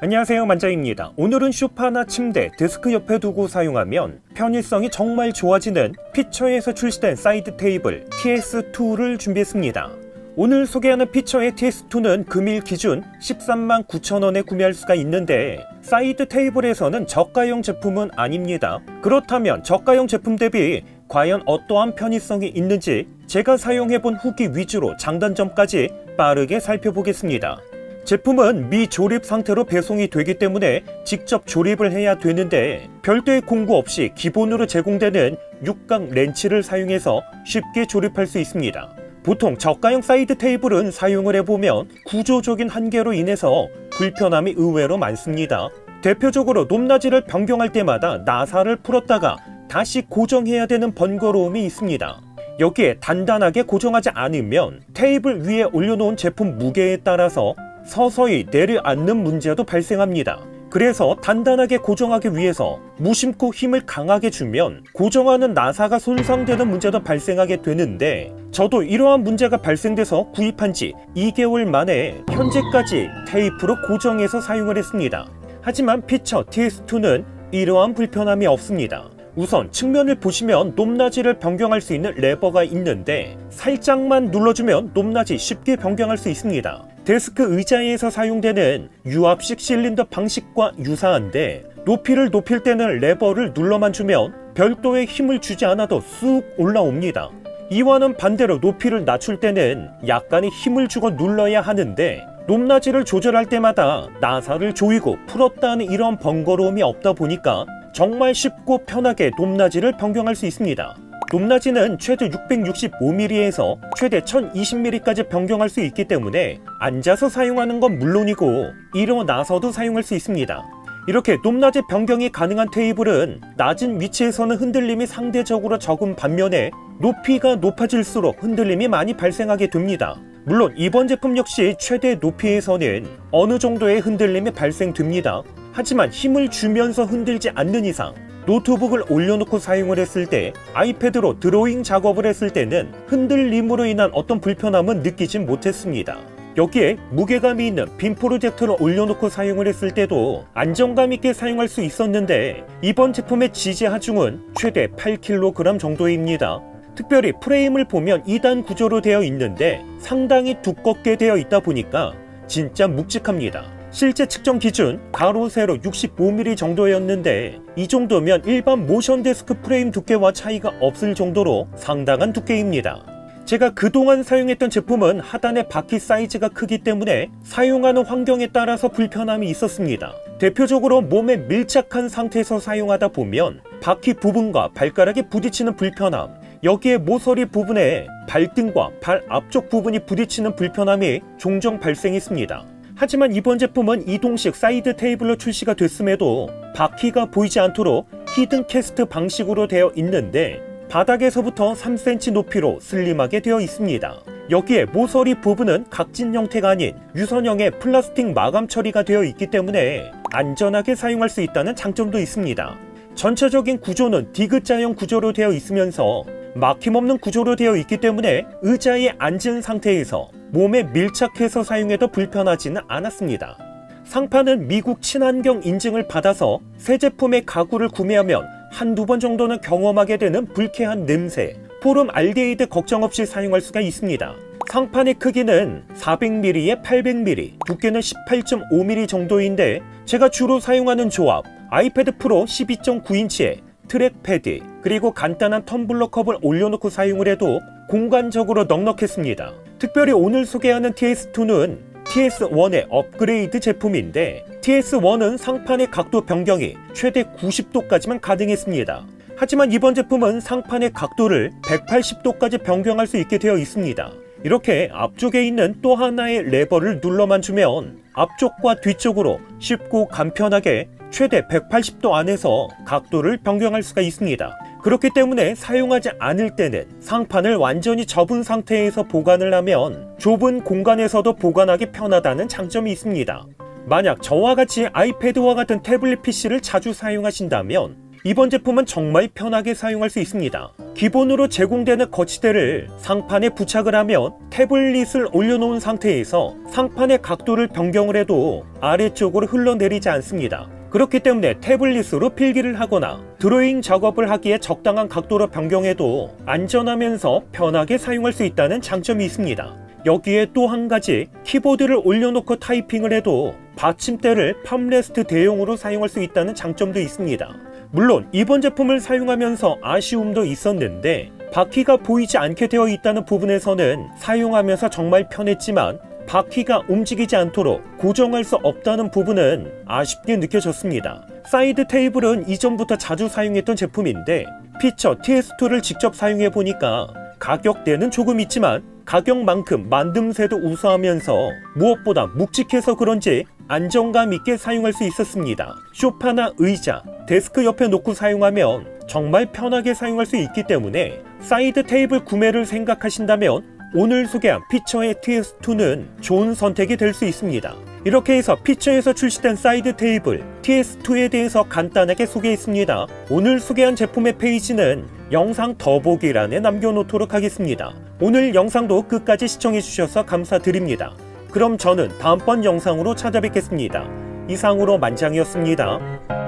안녕하세요, 만장입니다. 오늘은 소파나 침대, 데스크 옆에 두고 사용하면 편의성이 정말 좋아지는 피처에서 출시된 사이드 테이블 TS2를 준비했습니다. 오늘 소개하는 피처의 TS2는 금일 기준 13만 9천원에 구매할 수가 있는데 사이드 테이블에서는 저가형 제품은 아닙니다. 그렇다면 저가형 제품 대비 과연 어떠한 편의성이 있는지 제가 사용해본 후기 위주로 장단점까지 빠르게 살펴보겠습니다. 제품은 미조립 상태로 배송이 되기 때문에 직접 조립을 해야 되는데 별도의 공구 없이 기본으로 제공되는 6각 렌치를 사용해서 쉽게 조립할 수 있습니다. 보통 저가형 사이드 테이블은 사용을 해보면 구조적인 한계로 인해서 불편함이 의외로 많습니다. 대표적으로 높낮이를 변경할 때마다 나사를 풀었다가 다시 고정해야 되는 번거로움이 있습니다. 여기에 단단하게 고정하지 않으면 테이블 위에 올려놓은 제품 무게에 따라서 서서히 내려앉는 문제도 발생합니다. 그래서 단단하게 고정하기 위해서 무심코 힘을 강하게 주면 고정하는 나사가 손상되는 문제도 발생하게 되는데 저도 이러한 문제가 발생돼서 구입한 지 2개월 만에 현재까지 테이프로 고정해서 사용을 했습니다. 하지만 피처 TS2는 이러한 불편함이 없습니다. 우선 측면을 보시면 높낮이를 변경할 수 있는 레버가 있는데 살짝만 눌러주면 높낮이 쉽게 변경할 수 있습니다. 데스크 의자에서 사용되는 유압식 실린더 방식과 유사한데 높이를 높일 때는 레버를 눌러만 주면 별도의 힘을 주지 않아도 쑥 올라옵니다. 이와는 반대로 높이를 낮출 때는 약간의 힘을 주고 눌러야 하는데 높낮이를 조절할 때마다 나사를 조이고 풀었다는 이런 번거로움이 없다 보니까 정말 쉽고 편하게 높낮이를 변경할 수 있습니다. 높낮이는 최대 665mm에서 최대 1020mm까지 변경할 수 있기 때문에 앉아서 사용하는 건 물론이고 일어나서도 사용할 수 있습니다. 이렇게 높낮이 변경이 가능한 테이블은 낮은 위치에서는 흔들림이 상대적으로 적은 반면에 높이가 높아질수록 흔들림이 많이 발생하게 됩니다. 물론 이번 제품 역시 최대 높이에서는 어느 정도의 흔들림이 발생됩니다. 하지만 힘을 주면서 흔들지 않는 이상 노트북을 올려놓고 사용을 했을 때 아이패드로 드로잉 작업을 했을 때는 흔들림으로 인한 어떤 불편함은 느끼진 못했습니다. 여기에 무게감이 있는 빔 프로젝터를 올려놓고 사용을 했을 때도 안정감 있게 사용할 수 있었는데 이번 제품의 지지 하중은 최대 8kg 정도입니다. 특별히 프레임을 보면 2단 구조로 되어 있는데 상당히 두껍게 되어 있다 보니까 진짜 묵직합니다. 실제 측정 기준 가로 세로 65mm 정도였는데 이 정도면 일반 모션 데스크 프레임 두께와 차이가 없을 정도로 상당한 두께입니다. 제가 그동안 사용했던 제품은 하단의 바퀴 사이즈가 크기 때문에 사용하는 환경에 따라서 불편함이 있었습니다. 대표적으로 몸에 밀착한 상태에서 사용하다 보면 바퀴 부분과 발가락이 부딪히는 불편함, 여기에 모서리 부분에 발등과 발 앞쪽 부분이 부딪히는 불편함이 종종 발생했습니다. 하지만 이번 제품은 이동식 사이드 테이블로 출시가 됐음에도 바퀴가 보이지 않도록 히든 캐스트 방식으로 되어 있는데 바닥에서부터 3cm 높이로 슬림하게 되어 있습니다. 여기에 모서리 부분은 각진 형태가 아닌 유선형의 플라스틱 마감 처리가 되어 있기 때문에 안전하게 사용할 수 있다는 장점도 있습니다. 전체적인 구조는 디귿자형 구조로 되어 있으면서 막힘없는 구조로 되어 있기 때문에 의자에 앉은 상태에서 몸에 밀착해서 사용해도 불편하지는 않았습니다. 상판은 미국 친환경 인증을 받아서 새 제품의 가구를 구매하면 한두 번 정도는 경험하게 되는 불쾌한 냄새, 포름 알데히드 걱정 없이 사용할 수가 있습니다. 상판의 크기는 400mm에 800mm, 두께는 18.5mm 정도인데 제가 주로 사용하는 조합, 아이패드 프로 12.9인치에 트랙패드 그리고 간단한 텀블러 컵을 올려놓고 사용을 해도 공간적으로 넉넉했습니다. 특별히 오늘 소개하는 TS2는 TS1의 업그레이드 제품인데 TS1은 상판의 각도 변경이 최대 90도까지만 가능했습니다. 하지만 이번 제품은 상판의 각도를 180도까지 변경할 수 있게 되어 있습니다. 이렇게 앞쪽에 있는 또 하나의 레버를 눌러만 주면 앞쪽과 뒤쪽으로 쉽고 간편하게 최대 180도 안에서 각도를 변경할 수가 있습니다. 그렇기 때문에 사용하지 않을 때는 상판을 완전히 접은 상태에서 보관을 하면 좁은 공간에서도 보관하기 편하다는 장점이 있습니다. 만약 저와 같이 아이패드와 같은 태블릿 PC를 자주 사용하신다면 이번 제품은 정말 편하게 사용할 수 있습니다. 기본으로 제공되는 거치대를 상판에 부착을 하면 태블릿을 올려놓은 상태에서 상판의 각도를 변경을 해도 아래쪽으로 흘러내리지 않습니다. 그렇기 때문에 태블릿으로 필기를 하거나 드로잉 작업을 하기에 적당한 각도로 변경해도 안전하면서 편하게 사용할 수 있다는 장점이 있습니다. 여기에 또 한 가지, 키보드를 올려놓고 타이핑을 해도 받침대를 팜레스트 대용으로 사용할 수 있다는 장점도 있습니다. 물론 이번 제품을 사용하면서 아쉬움도 있었는데 바퀴가 보이지 않게 되어 있다는 부분에서는 사용하면서 정말 편했지만 바퀴가 움직이지 않도록 고정할 수 없다는 부분은 아쉽게 느껴졌습니다. 사이드 테이블은 이전부터 자주 사용했던 제품인데 피처 TS2를 직접 사용해보니까 가격대는 조금 있지만 가격만큼 만듦새도 우수하면서 무엇보다 묵직해서 그런지 안정감 있게 사용할 수 있었습니다. 소파나 의자, 데스크 옆에 놓고 사용하면 정말 편하게 사용할 수 있기 때문에 사이드 테이블 구매를 생각하신다면 오늘 소개한 피처의 TS2는 좋은 선택이 될 수 있습니다. 이렇게 해서 피처에서 출시된 사이드 테이블 TS2에 대해서 간단하게 소개했습니다. 오늘 소개한 제품의 페이지는 영상 더보기란에 남겨놓도록 하겠습니다. 오늘 영상도 끝까지 시청해주셔서 감사드립니다. 그럼 저는 다음번 영상으로 찾아뵙겠습니다. 이상으로 만장이었습니다.